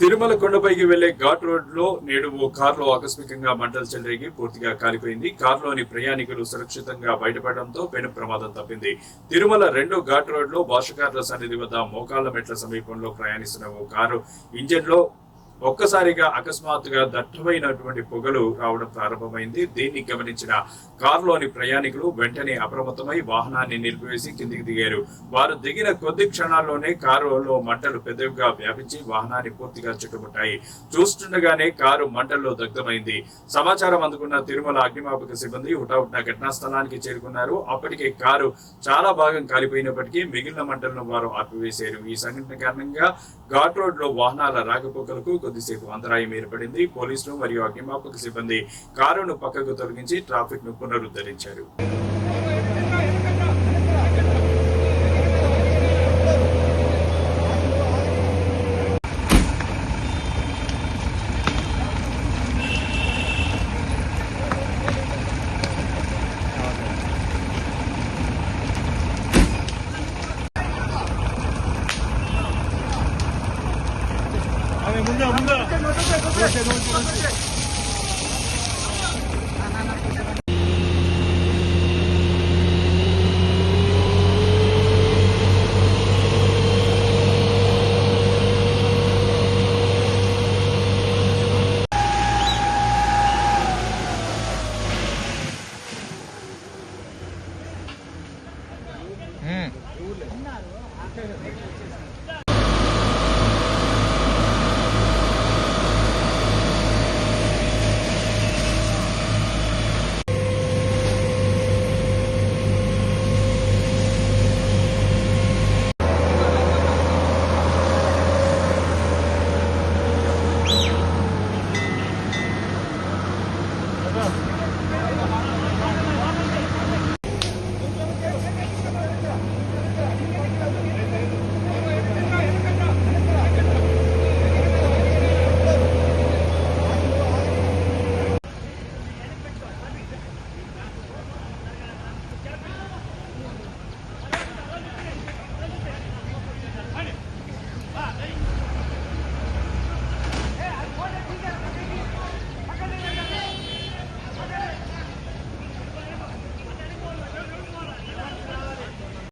తిరుమల కొండపైకి వెళ్లే ఘాట్ రోడ్ లో నేడు ఓ కారులో ఆకస్మికంగా మంటలు చెలరేగి పూర్తిగా కాలిపోయింది. కారులోని ప్రయాణికులు సురక్షితంగా బయటపడడంతో పెను ప్రమాదం తప్పింది. తిరుమల రెండో ఘాట్ రోడ్ లో భాషకారుల సన్నిధి వద్ద మోకాళ్ల మెట్ల సమీపంలో ప్రయాణిస్తున్న ఓ కారు ఇంజన్ లో ఒక్కసారిగా అకస్మాత్తుగా దట్టమైనటువంటి పొగలు రావడం ప్రారంభమైంది. దీన్ని గమనించిన కారులోని ప్రయాణికులు వెంటనే అప్రమత్తమై వాహనాన్ని నిలిపివేసి కిందికి దిగారు. వారు దిగిన కొద్ది క్షణాల్లోనే కారులో మంటలు పెద్దవిగా వ్యాపించి వాహనాన్ని పూర్తిగా చుట్టుముట్టాయి. చూస్తుండగానే కారు మంటల్లో దగ్ధమైంది. సమాచారం అందుకున్న తిరుమల అగ్నిమాపక సిబ్బంది హుటాహుటిన ఘటనా స్థలానికి చేరుకున్నారు. అప్పటికే కారు చాలా భాగం కాలిపోయినప్పటికీ మిగిలిన మంటలను వారు ఆపివేశారు. ఈ సంఘటన కారణంగా ఘాట్ రోడ్ లో వాహనాల రాకపోకలకు కొద్దిసేపు అంతరాయం ఏర్పడింది. పోలీసులు మరియు అగ్నిమాపక సిబ్బంది కారును పక్కకు తొలగించి ట్రాఫిక్ ను పునరుద్ధరించారు. ముందు